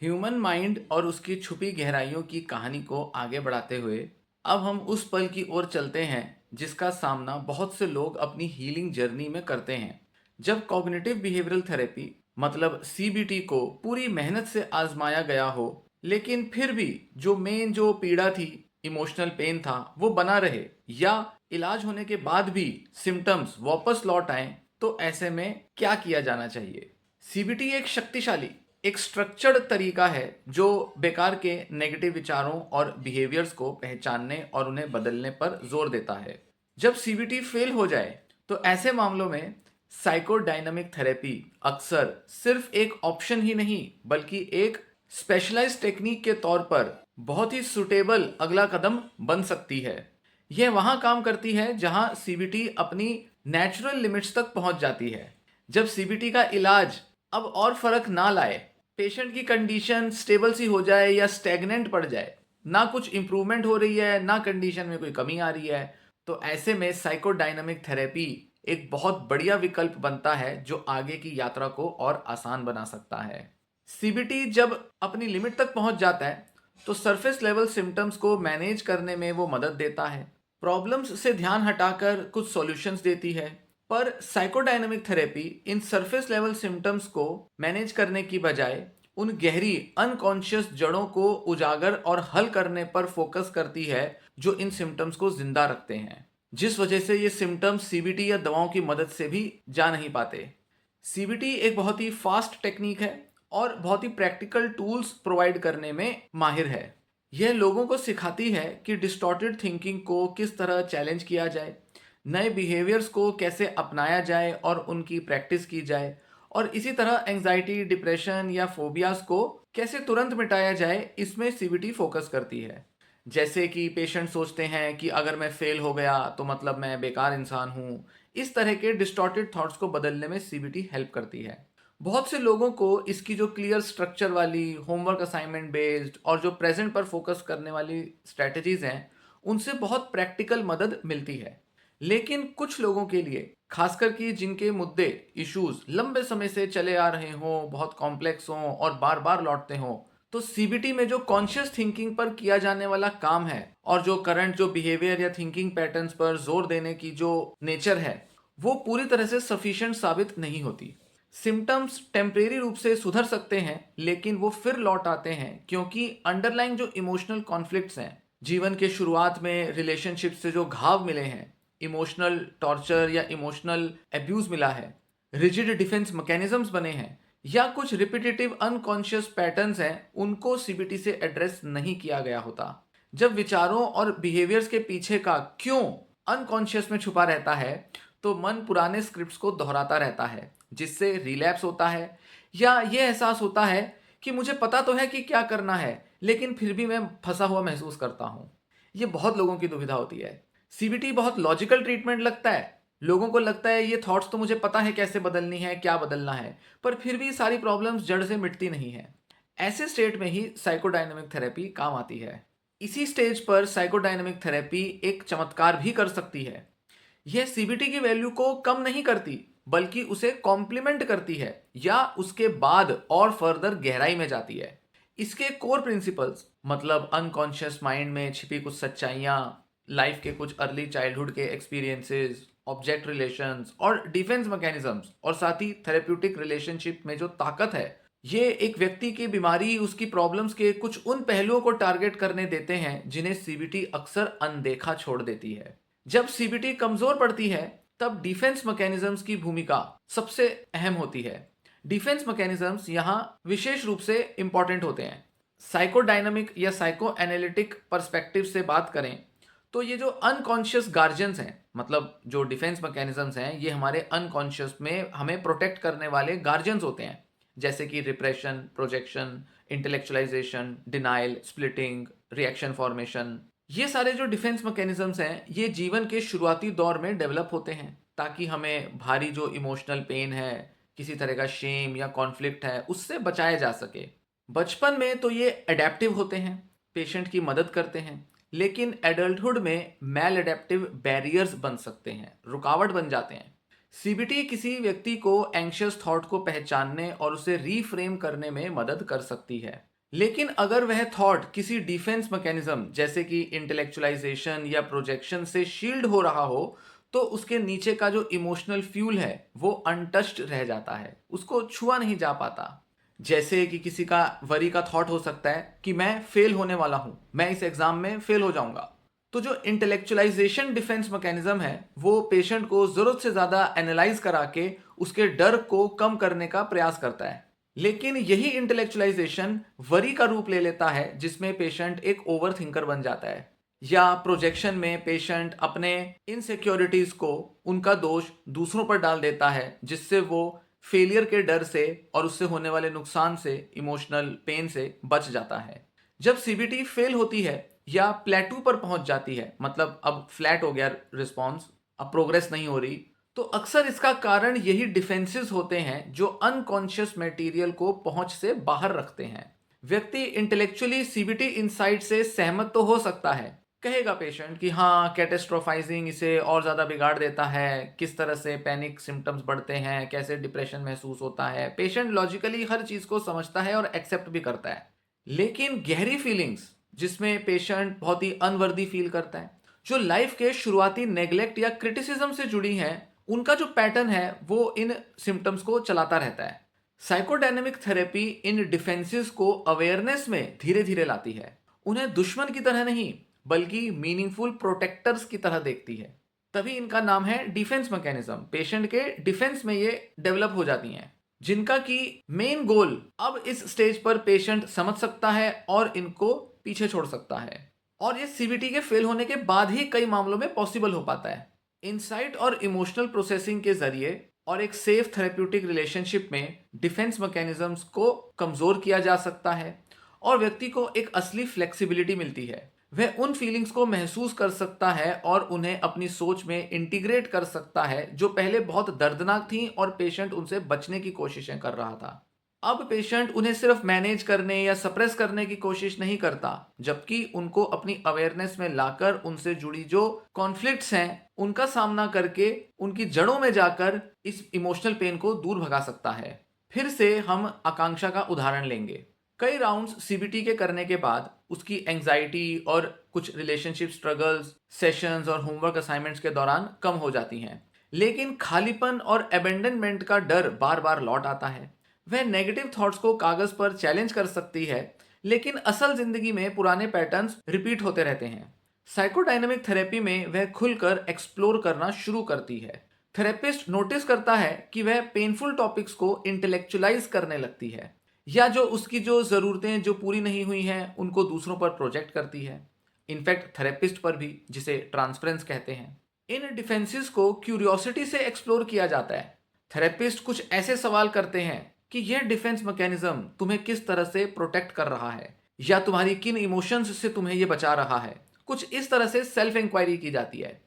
Human mind और उसकी छुपी गहराइयों की कहानी को आगे बढ़ाते हुए अब हम उस पल की ओर चलते हैं जिसका सामना बहुत से लोग अपनी हीलिंग जर्नी में करते हैं। जब कॉग्निटिव बिहेवियरल थेरेपी मतलब सीबीटी को पूरी मेहनत से आजमाया गया हो, लेकिन फिर भी जो पीड़ा थी, इमोशनल पेन था, वो बना रहे, या इलाज होने के बाद भी सिम्टम्स वापस लौट आए, तो ऐसे में क्या किया जाना चाहिए? सीबीटी एक स्ट्रक्चर्ड तरीका है जो बेकार के नेगेटिव विचारों और बिहेवियर्स को पहचानने और उन्हें बदलने पर जोर देता है। जब सीबीटी फेल हो जाए तो ऐसे मामलों में साइकोडायनामिक थेरेपी अक्सर सिर्फ एक ऑप्शन ही नहीं बल्कि एक स्पेशलाइज्ड टेक्निक के तौर पर बहुत ही सुटेबल अगला कदम बन सकती है। यह वहां काम करती है जहां सीबीटी अपनी नेचुरल लिमिट्स तक पहुंच जाती है। जब सीबीटी का इलाज अब और फर्क ना लाए, पेशेंट की कंडीशन स्टेबल सी हो जाए या स्टेगनेंट पड़ जाए, ना कुछ इंप्रूवमेंट हो रही है ना कंडीशन में कोई कमी आ रही है, तो ऐसे में साइकोडायनामिक थेरेपी एक बहुत बढ़िया विकल्प बनता है जो आगे की यात्रा को और आसान बना सकता है। सीबीटी जब अपनी लिमिट तक पहुंच जाता है तो सरफेस लेवल सिम्टम्स को मैनेज करने में वो मदद देता है, प्रॉब्लम्स से ध्यान हटाकर कुछ सॉल्यूशंस देती है। पर psychodynamic therapy in surface level symptoms को मैनेज करने की बजाय उन गहरी अनकॉन्शियस जड़ों को उजागर और हल करने पर फोकस करती है जो इन सिम्टम्स को जिंदा रखते हैं, जिस वजह से ये सिम्टम्स सीबीटी या दवाओं की मदद से भी जा नहीं पाते। सीबीटी एक बहुत ही फास्ट टेक्निक है और बहुत ही प्रैक्टिकल टूल्स प्रोवाइड करने में माहिर है। यह लोगों को सिखाती है कि डिस्टॉर्टेड थिंकिंग को किस तरह चैलेंज किया जाए, नए बिहेवियर्स को कैसे अपनाया जाए और उनकी प्रैक्टिस की जाए, और इसी तरह एंजाइटी, डिप्रेशन या फोबियाज को कैसे तुरंत मिटाया जाए, इसमें सीबीटी फोकस करती है। जैसे कि पेशेंट सोचते हैं कि अगर मैं फेल हो गया तो मतलब मैं बेकार इंसान हूँ, इस तरह के डिस्टॉर्टेड थॉट्स को बदलने में सीबीटी हेल्प करती है। बहुत से लोगों को इसकी जो क्लियर स्ट्रक्चर वाली, होमवर्क असाइनमेंट बेस्ड और जो प्रेजेंट पर फोकस करने वाली स्ट्रेटजीज हैं, उनसे बहुत प्रैक्टिकल मदद मिलती है। लेकिन कुछ लोगों के लिए, खासकर कि जिनके मुद्दे, इश्यूज लंबे समय से चले आ रहे हों, बहुत कॉम्प्लेक्स हों और बार बार लौटते हों, तो सीबीटी में जो कॉन्शियस थिंकिंग पर किया जाने वाला काम है और जो करंट जो बिहेवियर या थिंकिंग पैटर्न्स पर जोर देने की जो नेचर है, वो पूरी तरह से सफिशिएंट साबित नहीं होती। सिम्टम्स टेम्परेरी रूप से सुधर सकते हैं, लेकिन वो फिर लौट आते हैं क्योंकि अंडरलाइंग जो इमोशनल कॉन्फ्लिक्ट्स हैं, जीवन के शुरुआत में रिलेशनशिप से जो घाव मिले हैं, इमोशनल टॉर्चर या इमोशनल एब्यूज मिला है, रिजिड डिफेंस मैकेनिज्म्स बने हैं, या कुछ रिपीटेटिव अनकॉन्शियस पैटर्न्स हैं, उनको सीबीटी से एड्रेस नहीं किया गया होता। जब विचारों और बिहेवियर्स के पीछे का क्यों अनकॉन्शियस में छुपा रहता है, तो मन पुराने स्क्रिप्ट्स को दोहराता रहता है, जिससे रिलैप्स होता है, या ये एहसास होता है कि मुझे पता तो है कि क्या करना है, लेकिन फिर भी मैं फंसा हुआ महसूस करता हूँ। ये बहुत लोगों की दुविधा होती है। सीबीटी बहुत लॉजिकल ट्रीटमेंट लगता है, लोगों को लगता है ये थॉट्स तो मुझे पता है कैसे बदलनी है, क्या बदलना है, पर फिर भी सारी प्रॉब्लम्स जड़ से मिटती नहीं है। ऐसे स्टेट में ही साइकोडायनामिक थेरेपी काम आती है। इसी स्टेज पर साइकोडायनामिक थेरेपी एक चमत्कार भी कर सकती है। यह सीबीटी की वैल्यू को कम नहीं करती, बल्कि उसे कॉम्प्लीमेंट करती है या उसके बाद और फर्दर गहराई में जाती है। इसके कोर प्रिंसिपल्स मतलब अनकॉन्शियस माइंड में छिपी कुछ सच्चाइयाँ, लाइफ के कुछ अर्ली चाइल्डहुड के एक्सपीरियंसेस, ऑब्जेक्ट रिलेशंस और डिफेंस मैकेनिज्म्स, और साथ ही थेरेप्यूटिक रिलेशनशिप में जो ताकत है, ये एक व्यक्ति की बीमारी, उसकी प्रॉब्लम्स के कुछ उन पहलुओं को टारगेट करने देते हैं जिन्हें सीबीटी अक्सर अनदेखा छोड़ देती है। जब सीबीटी कमजोर पड़ती है, तब डिफेंस मैकेनिज्म्स की भूमिका सबसे अहम होती है। डिफेंस मैकेनिज्म्स यहाँ विशेष रूप से इंपॉर्टेंट होते हैं। साइकोडायनामिक या साइको एनालिटिक पर्सपेक्टिव से बात करें तो ये जो अनकॉन्शियस गार्जियंस हैं, मतलब जो डिफेंस मैकेनिज्म्स हैं, ये हमारे अनकॉन्शियस में हमें प्रोटेक्ट करने वाले गार्जियंस होते हैं, जैसे कि repression, projection, intellectualisation, denial, splitting, reaction formation. ये सारे जो डिफेंस मैकेनिज्म्स हैं, ये जीवन के शुरुआती दौर में डेवलप होते हैं ताकि हमें भारी जो इमोशनल पेन है, किसी तरह का शेम या कॉन्फ्लिक्ट है, उससे बचाया जा सके। बचपन में तो ये अडेप्टिव होते हैं, पेशेंट की मदद करते हैं, लेकिन एडल्टहुड में मैल एडेप्टिव बैरियर्स बन सकते हैं, रुकावट बन जाते हैं। सीबीटी किसी व्यक्ति को एंग्शियस थॉट को पहचानने और उसे रीफ्रेम करने में मदद कर सकती है। लेकिन अगर वह थॉट किसी डिफेंस मैकेनिज्म जैसे कि इंटेलेक्चुअलाइजेशन या प्रोजेक्शन से शील्ड हो रहा हो, तो उसके नीचे का जो इमोशनल फ्यूल है वो अनटच्ड रह जाता है, उसको छुआ नहीं जा पाता। जैसे कि किसी का वरी का थॉट हो सकता है कि मैं फेल होने वाला हूं, मैं इस एग्जाम में फेल हो जाऊंगा। तो जो इंटेलेक्चुअलाइजेशन डिफेंस मैकेनिज्म है वो पेशेंट को जरूरत से ज्यादा एनालाइज करा के उसके डर को कम करने का प्रयास करता है। लेकिन यही इंटेलेक्चुअलाइजेशन वरी का रूप ले लेता है, जिसमें पेशेंट एक ओवर थिंकर बन जाता है। या प्रोजेक्शन में पेशेंट अपने इनसिक्योरिटीज को, उनका दोष दूसरों पर डाल देता है, जिससे वो फेलियर के डर से और उससे होने वाले नुकसान से, इमोशनल पेन से बच जाता है। जब सीबीटी फेल होती है या प्लेटू पर पहुंच जाती है, मतलब अब फ्लैट हो गया रिस्पॉन्स, अब प्रोग्रेस नहीं हो रही, तो अक्सर इसका कारण यही डिफेंसेस होते हैं जो अनकॉन्शियस मटेरियल को पहुंच से बाहर रखते हैं। व्यक्ति इंटेलेक्चुअली सीबीटी इनसाइट से सहमत तो हो सकता है, कहेगा पेशेंट कि हाँ, कैटेस्ट्रोफाइजिंग इसे और ज़्यादा बिगाड़ देता है, किस तरह से पैनिक सिम्टम्स बढ़ते हैं, कैसे डिप्रेशन महसूस होता है। पेशेंट लॉजिकली हर चीज़ को समझता है और एक्सेप्ट भी करता है। लेकिन गहरी फीलिंग्स, जिसमें पेशेंट बहुत ही अनवर्दी फील करता है, जो लाइफ के शुरुआती नेग्लेक्ट या क्रिटिसिज्म से जुड़ी हैं, उनका जो पैटर्न है वो इन सिम्टम्स को चलाता रहता है। साइकोडायनेमिक थेरेपी इन डिफेंसेस को अवेयरनेस में धीरे धीरे लाती है, उन्हें दुश्मन की तरह नहीं बल्कि मीनिंगफुल प्रोटेक्टर्स की तरह देखती है। तभी इनका नाम है डिफेंस मैकेनिज्म। पेशेंट के डिफेंस में ये डेवलप हो जाती हैं, जिनका की मेन गोल अब इस स्टेज पर पेशेंट समझ सकता है और इनको पीछे छोड़ सकता है। और ये सीबीटी के फेल होने के बाद ही कई मामलों में पॉसिबल हो पाता है। इंसाइट और इमोशनल प्रोसेसिंग के जरिए और एक सेफ थेरेप्यूटिक रिलेशनशिप में डिफेंस मैकेनिज्म्स को कमजोर किया जा सकता है और व्यक्ति को एक असली फ्लेक्सिबिलिटी मिलती है। वह उन फीलिंग्स को महसूस कर सकता है और उन्हें अपनी सोच में इंटीग्रेट कर सकता है जो पहले बहुत दर्दनाक थी और पेशेंट उनसे बचने की कोशिशें कर रहा था। अब पेशेंट उन्हें सिर्फ मैनेज करने या सप्रेस करने की कोशिश नहीं करता, जबकि उनको अपनी अवेयरनेस में लाकर उनसे जुड़ी जो कॉन्फ्लिक्ट्स हैं उनका सामना करके उनकी जड़ों में जाकर इस इमोशनल पेन को दूर भगा सकता है। फिर से हम आकांक्षा का उदाहरण लेंगे। कई राउंड्स सीबीटी के करने के बाद उसकी एंजाइटी और कुछ रिलेशनशिप स्ट्रगल्स सेशंस और होमवर्क असाइनमेंट्स के दौरान कम हो जाती हैं, लेकिन खालीपन और अबेंडनमेंट का डर बार बार लौट आता है। वह नेगेटिव थॉट्स को कागज पर चैलेंज कर सकती है, लेकिन असल जिंदगी में पुराने पैटर्न्स रिपीट होते रहते हैं। साइकोडायनेमिक थेरेपी में वह खुलकर एक्सप्लोर करना शुरू करती है। थेरेपिस्ट नोटिस करता है कि वह पेनफुल टॉपिक्स को इंटेलेक्चुअलाइज करने लगती है, या जो उसकी जो ज़रूरतें जो पूरी नहीं हुई हैं उनको दूसरों पर प्रोजेक्ट करती है, इनफैक्ट थेरेपिस्ट पर भी, जिसे ट्रांसफरेंस कहते हैं। इन डिफेंसेस को क्यूरियोसिटी से एक्सप्लोर किया जाता है। थेरेपिस्ट कुछ ऐसे सवाल करते हैं कि यह डिफेंस मैकेनिज्म तुम्हें किस तरह से प्रोटेक्ट कर रहा है, या तुम्हारी किन इमोशंस से तुम्हें यह बचा रहा है। कुछ इस तरह से सेल्फ इंक्वायरी की जाती है।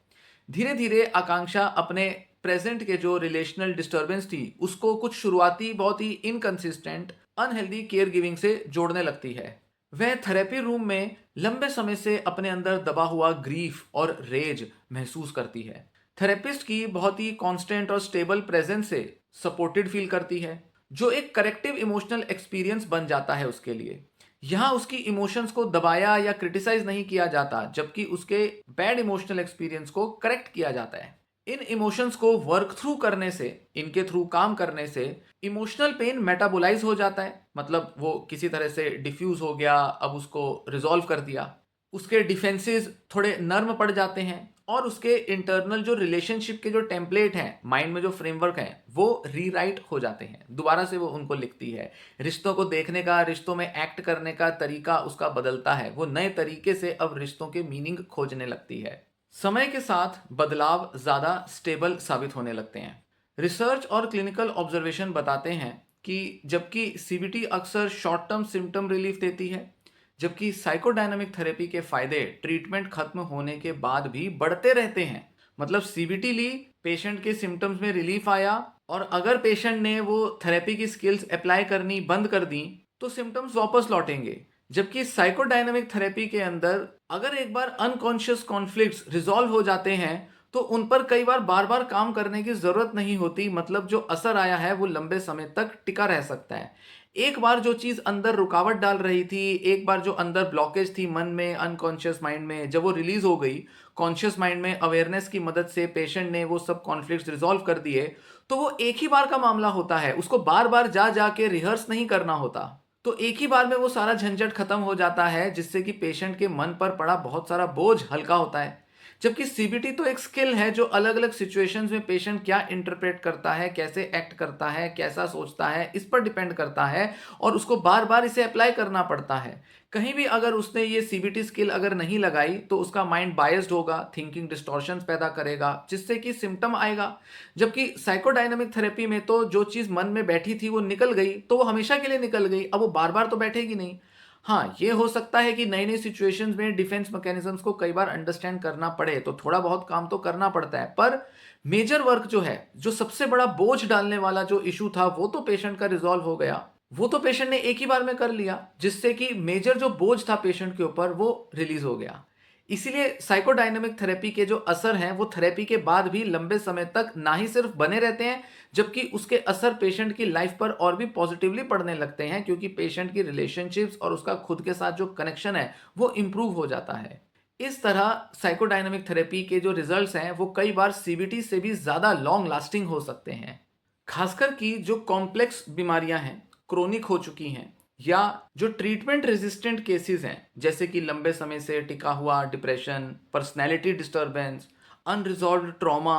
धीरे धीरे आकांक्षा अपने प्रेजेंट के जो रिलेशनल डिस्टर्बेंस थी उसको कुछ शुरुआती बहुत ही इनकंसिस्टेंट अनहेल्दी केयर गिविंग से जोड़ने लगती है। वह थेरेपी रूम में लंबे समय से अपने अंदर दबा हुआ ग्रीफ और रेज महसूस करती है। थेरेपिस्ट की बहुत ही कांस्टेंट और स्टेबल प्रेजेंस से सपोर्टेड फील करती है, जो एक करेक्टिव इमोशनल एक्सपीरियंस बन जाता है उसके लिए। यहाँ उसकी इमोशंस को दबाया या क्रिटिसाइज नहीं किया जाता, जबकि उसके बैड इमोशनल एक्सपीरियंस को करेक्ट किया जाता है। इन इमोशंस को वर्क थ्रू करने से, इनके थ्रू काम करने से इमोशनल पेन मेटाबोलाइज हो जाता है, मतलब वो किसी तरह से डिफ्यूज हो गया, अब उसको रिजॉल्व कर दिया। उसके डिफेंसेस थोड़े नर्म पड़ जाते हैं और उसके इंटरनल जो रिलेशनशिप के जो टेम्पलेट हैं, माइंड में जो फ्रेमवर्क हैं, वो रीराइट हो जाते हैं। दोबारा से वो उनको लिखती है। रिश्तों को देखने का, रिश्तों में एक्ट करने का तरीका उसका बदलता है। वो नए तरीके से अब रिश्तों के मीनिंग खोजने लगती है। समय के साथ बदलाव ज़्यादा स्टेबल साबित होने लगते हैं। रिसर्च और क्लिनिकल ऑब्जर्वेशन बताते हैं कि जबकि सीबीटी अक्सर शॉर्ट टर्म सिम्टम रिलीफ देती है, जबकि साइकोडायनामिक थेरेपी के फायदे ट्रीटमेंट खत्म होने के बाद भी बढ़ते रहते हैं। मतलब सीबीटी ली, पेशेंट के सिम्टम्स में रिलीफ आया, और अगर पेशेंट ने वो थेरेपी की स्किल्स अप्लाई करनी बंद कर दी तो सिम्टम्स वापस लौटेंगे। जबकि साइकोडायनामिक थेरेपी के अंदर अगर एक बार अनकॉन्शियस कॉन्फ्लिक्ट्स रिजॉल्व हो जाते हैं तो उन पर कई बार बार काम करने की जरूरत नहीं होती, मतलब जो असर आया है वो लंबे समय तक टिका रह सकता है। एक बार जो चीज अंदर रुकावट डाल रही थी, एक बार जो अंदर ब्लॉकेज थी मन में, अनकॉन्शियस माइंड में, जब वो रिलीज हो गई कॉन्शियस माइंड में, अवेयरनेस की मदद से पेशेंट ने वो सब कॉन्फ्लिक्ट्स रिजॉल्व कर दिए, तो वो एक ही बार का मामला होता है, उसको बार बार जा जाके रिहर्स नहीं करना होता। तो एक ही बार में वो सारा झंझट खत्म हो जाता है, जिससे कि पेशेंट के मन पर पड़ा बहुत सारा बोझ हल्का होता है। जबकि सीबीटी तो एक स्किल है जो अलग अलग सिचुएशंस में पेशेंट क्या इंटरप्रेट करता है, कैसे एक्ट करता है, कैसा सोचता है, इस पर डिपेंड करता है और उसको बार बार इसे अप्लाई करना पड़ता है। कहीं भी अगर उसने ये सीबीटी स्किल अगर नहीं लगाई तो उसका माइंड बायस्ड होगा, थिंकिंग डिस्टॉर्शंस पैदा करेगा, जिससे कि सिम्टम आएगा। जबकि साइकोडायनामिक थेरेपी में तो जो चीज़ मन में बैठी थी वो निकल गई तो वो हमेशा के लिए निकल गई, अब वो बार बार तो बैठेगी नहीं। हाँ, ये हो सकता है कि नई नई सिचुएशंस में डिफेंस मैकेनिज्म्स को कई बार अंडरस्टैंड करना पड़े, तो थोड़ा बहुत काम तो करना पड़ता है, पर मेजर वर्क जो है, जो सबसे बड़ा बोझ डालने वाला जो इशू था वो तो पेशेंट का रिजॉल्व हो गया, वो तो पेशेंट ने एक ही बार में कर लिया, जिससे कि मेजर जो बोझ था पेशेंट के ऊपर वो रिलीज हो गया। इसीलिए साइकोडायनेमिक थेरेपी के जो असर हैं वो थेरेपी के बाद भी लंबे समय तक ना ही सिर्फ बने रहते हैं, जबकि उसके असर पेशेंट की लाइफ पर और भी पॉजिटिवली पड़ने लगते हैं, क्योंकि पेशेंट की रिलेशनशिप्स और उसका खुद के साथ जो कनेक्शन है वो इंप्रूव हो जाता है। इस तरह साइकोडायनेमिक थेरेपी के जो रिजल्ट्स हैं वो कई बार सीबीटी से भी ज़्यादा लॉन्ग लास्टिंग हो सकते हैं। खासकर कि जो कॉम्प्लेक्स बीमारियां हैं, क्रोनिक हो चुकी हैं, या जो ट्रीटमेंट रेजिस्टेंट केसेस हैं, जैसे कि लंबे समय से टिका हुआ depression, personality disturbance, unresolved trauma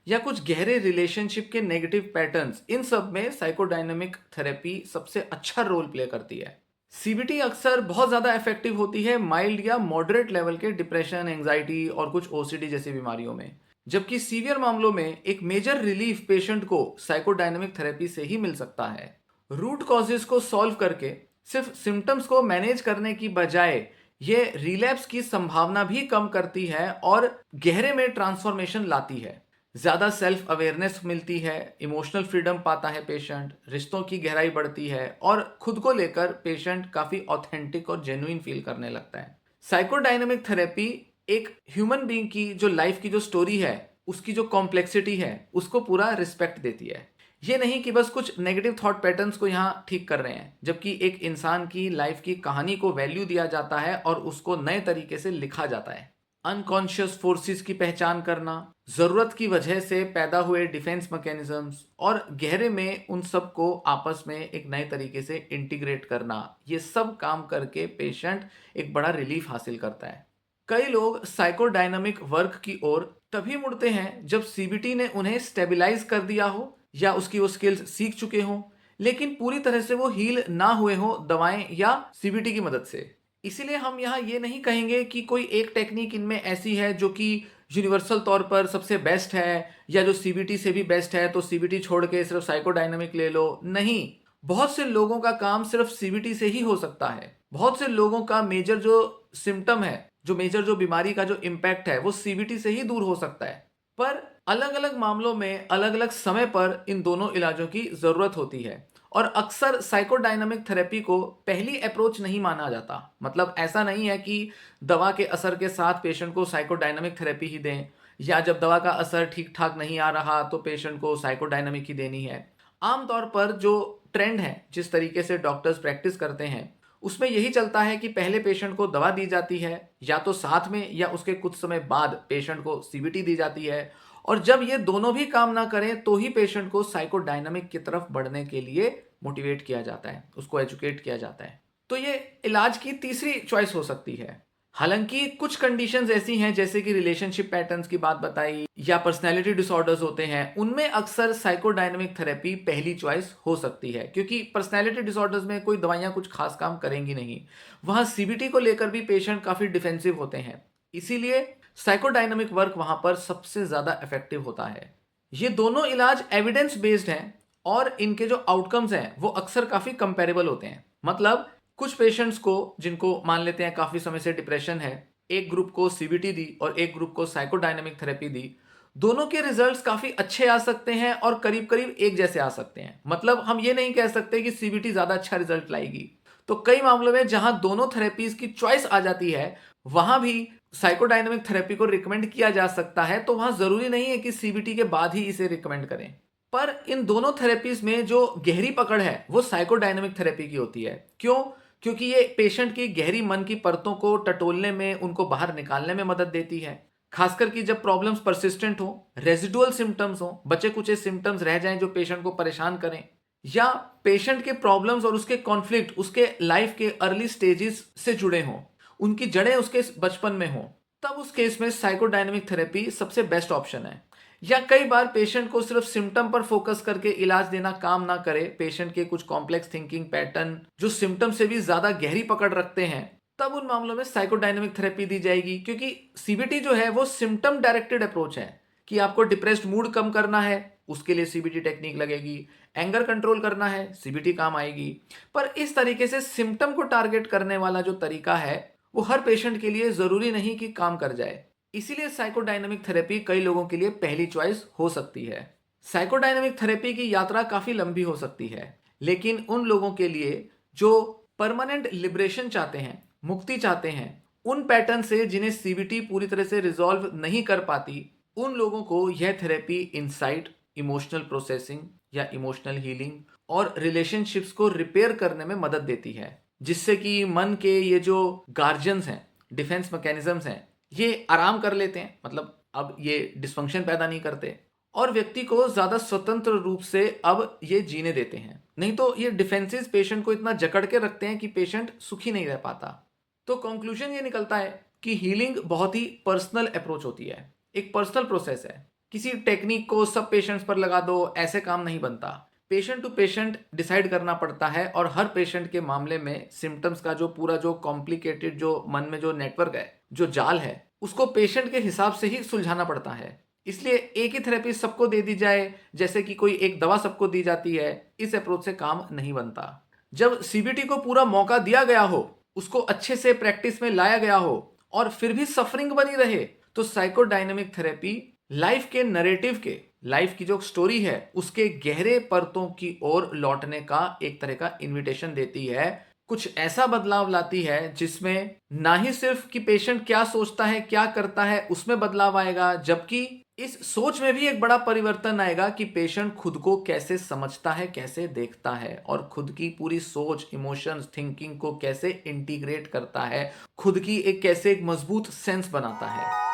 या कुछ गहरे रिलेशनशिप के नेगेटिव पैटर्न्स, इन सब में साइकोडायनेमिक थेरेपी सबसे अच्छा रोल प्ले करती है। सीबीटी अक्सर बहुत ज़्यादा इफेक्टिव होती है माइल्ड या मॉडरेट लेवल के डिप्रेशन, एंजाइटी और कुछ ओसीडी जैसी बीमारियों में, जबकि सीवियर मामलों में एक मेजर रिलीफ पेशेंट को साइकोडायनेमिक थेरेपी से ही मिल सकता है। रूट कॉजेज को सॉल्व करके सिर्फ सिम्टम्स को मैनेज करने की बजाय ये रिलैप्स की संभावना भी कम करती है और गहरे में ट्रांसफॉर्मेशन लाती है। ज़्यादा सेल्फ अवेयरनेस मिलती है, इमोशनल फ्रीडम पाता है पेशेंट, रिश्तों की गहराई बढ़ती है और खुद को लेकर पेशेंट काफ़ी ऑथेंटिक और जेन्युइन फील करने लगता है। साइकोडायनेमिक थेरेपी एक ह्यूमन बीइंग की जो लाइफ की जो स्टोरी है, उसकी जो कॉम्प्लेक्सिटी है, उसको पूरा रिस्पेक्ट देती है। ये नहीं कि बस कुछ नेगेटिव थॉट पैटर्न्स को यहाँ ठीक कर रहे हैं, जबकि एक इंसान की लाइफ की कहानी को वैल्यू दिया जाता है और उसको नए तरीके से लिखा जाता है। अनकॉन्शियस फोर्सेस की पहचान करना, जरूरत की वजह से पैदा हुए डिफेंस मैकेनिज्म्स और गहरे में उन सब को आपस में एक नए तरीके से इंटीग्रेट करना, ये सब काम करके पेशेंट एक बड़ा रिलीफ हासिल करता है। कई लोग साइकोडायनामिक वर्क की ओर तभी मुड़ते हैं जब सीबीटी ने उन्हें स्टेबलाइज कर दिया हो या उसकी वो स्किल्स सीख चुके हों, लेकिन पूरी तरह से वो हील ना हुए हो दवाएं या सीबीटी की मदद से। इसीलिए हम यहाँ ये नहीं कहेंगे कि कोई एक टेक्निक इनमें ऐसी है जो कि यूनिवर्सल तौर पर सबसे बेस्ट है, या जो सीबीटी से भी बेस्ट है तो सीबीटी छोड़ के सिर्फ साइकोडायनामिक ले लो। नहीं, बहुत से लोगों का काम सिर्फ सीबीटी से ही हो सकता है। बहुत से लोगों का मेजर जो सिम्टम है, जो मेजर जो बीमारी का जो इम्पैक्ट है, वो सीबीटी से ही दूर हो सकता है। पर अलग अलग मामलों में अलग अलग समय पर इन दोनों इलाजों की जरूरत होती है और अक्सर साइकोडायनामिक थेरेपी को पहली अप्रोच नहीं माना जाता। मतलब ऐसा नहीं है कि दवा के असर के साथ पेशेंट को साइकोडायनामिक थेरेपी ही दें, या जब दवा का असर ठीक ठाक नहीं आ रहा तो पेशेंट को साइकोडायनामिक ही देनी है। आमतौर पर जो ट्रेंड है, जिस तरीके से डॉक्टर्स प्रैक्टिस करते हैं, उसमें यही चलता है कि पहले पेशेंट को दवा दी जाती है, या तो साथ में या उसके कुछ समय बाद पेशेंट को सीबीटी दी जाती है, और जब ये दोनों भी काम ना करें तो ही पेशेंट को साइकोडायनामिक की तरफ बढ़ने के लिए मोटिवेट किया जाता है, उसको एजुकेट किया जाता है। तो ये इलाज की तीसरी चॉइस हो सकती है। हालांकि कुछ कंडीशंस ऐसी हैं, जैसे कि रिलेशनशिप पैटर्न्स की बात बताई या पर्सनैलिटी डिसऑर्डर्स होते हैं, उनमें अक्सर साइकोडायनामिक थेरेपी पहली चॉइस हो सकती है, क्योंकि पर्सनैलिटी डिसऑर्डर्स में कोई दवाइयां कुछ खास काम करेंगी नहीं। वहां सीबीटी को लेकर भी पेशेंट काफी डिफेंसिव होते हैं, इसीलिए साइकोडायनामिक वर्क वहां पर सबसे ज्यादा इफेक्टिव होता है। ये दोनों इलाज एविडेंस बेस्ड हैं और इनके जो आउटकम्स हैं वो अक्सर काफी कंपेरेबल होते हैं। मतलब कुछ पेशेंट्स को, जिनको मान लेते हैं काफी समय से डिप्रेशन है, एक ग्रुप को सीबीटी दी और एक ग्रुप को साइकोडायनामिक थेरेपी दी, दोनों के रिजल्ट्स काफी अच्छे आ सकते हैं और करीब करीब एक जैसे आ सकते हैं। मतलब हम ये नहीं कह सकते कि सीबीटी ज्यादा अच्छा रिजल्ट लाएगी। तो कई मामलों में जहां दोनों थेरेपीज की चॉइस आ जाती है, वहां भी साइकोडायनेमिक थेरेपी को रिकमेंड किया जा सकता है, तो वहां जरूरी नहीं है कि सीबीटी के बाद ही इसे रिकमेंड करें। पर इन दोनों थेरेपीज में जो गहरी पकड़ है वो साइकोडायनेमिक थेरेपी की होती है। क्यों? क्योंकि ये पेशेंट की गहरी मन की परतों को टटोलने में, उनको बाहर निकालने में मदद देती है। खासकर कि जब प्रॉब्लम्स परसिस्टेंट हो, रेजिडुअल सिम्टम्स हो, बचे कुचे सिम्टम्स रह जाएं जो पेशेंट को परेशान करें, या पेशेंट के प्रॉब्लम्स और उसके कॉन्फ्लिक्ट उसके लाइफ के अर्ली स्टेजेस से जुड़े हों, उनकी जड़ें उसके बचपन में हों, तब उस केस में साइकोडायनेमिक थेरेपी सबसे बेस्ट ऑप्शन है। या कई बार पेशेंट को सिर्फ सिम्टम पर फोकस करके इलाज देना काम ना करे, पेशेंट के कुछ कॉम्प्लेक्स थिंकिंग पैटर्न जो सिम्टम से भी ज्यादा गहरी पकड़ रखते हैं, तब उन मामलों में साइकोडायनेमिक थेरेपी दी जाएगी। क्योंकि सीबीटी जो है वो सिम्टम डायरेक्टेड अप्रोच है कि आपको डिप्रेस्ड मूड कम करना है, उसके लिए सीबीटी टेक्निक लगेगी। एंगर कंट्रोल करना है, सीबीटी काम आएगी। पर इस तरीके से सिम्टम को टारगेट करने वाला जो तरीका है वो हर पेशेंट के लिए जरूरी नहीं कि काम कर जाए। इसीलिए साइकोडायनेमिक थेरेपी कई लोगों के लिए पहली चॉइस हो सकती है। साइकोडायनेमिक थेरेपी की यात्रा काफी लंबी हो सकती है, लेकिन उन लोगों के लिए जो परमानेंट लिबरेशन चाहते हैं, मुक्ति चाहते हैं उन पैटर्न से जिन्हें सीबीटी पूरी तरह से रिजॉल्व नहीं कर पाती, उन लोगों को यह थेरेपी इंसाइट, इमोशनल प्रोसेसिंग या इमोशनल हीलिंग और रिलेशनशिप्स को रिपेयर करने में मदद देती है, जिससे कि मन के ये जो गार्जियंस हैं, डिफेंस मैकेनिज्म्स हैं, ये आराम कर लेते हैं। मतलब अब ये डिस्फंक्शन पैदा नहीं करते और व्यक्ति को ज्यादा स्वतंत्र रूप से अब ये जीने देते हैं। नहीं तो ये डिफेंसेस पेशेंट को इतना जकड़ के रखते हैं कि पेशेंट सुखी नहीं रह पाता। तो कंक्लूजन ये निकलता है कि हीलिंग बहुत ही पर्सनल अप्रोच होती है, एक पर्सनल प्रोसेस है। किसी टेक्निक को सब पेशेंट्स पर लगा दो, ऐसे काम नहीं बनता। पेशेंट टू पेशेंट डिसाइड करना पड़ता है और हर पेशेंट के मामले में सिम्टम्स का जो पूरा जो कॉम्प्लिकेटेड जो मन में जो नेटवर्क है, जो जाल है, उसको पेशेंट के हिसाब से ही सुलझाना पड़ता है। इसलिए एक ही थेरेपी सबको दे दी जाए, जैसे कि कोई एक दवा सबको दी जाती है, इस अप्रोच से काम नहीं बनता। जब सीबीटी को पूरा मौका दिया गया हो, उसको अच्छे से प्रैक्टिस में लाया गया हो और फिर भी सफरिंग बनी रहे, तो साइकोडायनेमिक थेरेपी लाइफ के नरेटिव के, लाइफ की जो स्टोरी है उसके गहरे परतों की ओर लौटने का एक तरह का इनविटेशन देती है। कुछ ऐसा बदलाव लाती है जिसमें ना ही सिर्फ कि पेशेंट क्या सोचता है, क्या करता है, उसमें बदलाव आएगा, जबकि इस सोच में भी एक बड़ा परिवर्तन आएगा कि पेशेंट खुद को कैसे समझता है, कैसे देखता है और खुद की पूरी सोच, इमोशंस, थिंकिंग को कैसे इंटीग्रेट करता है, खुद की एक कैसे एक मजबूत सेंस बनाता है।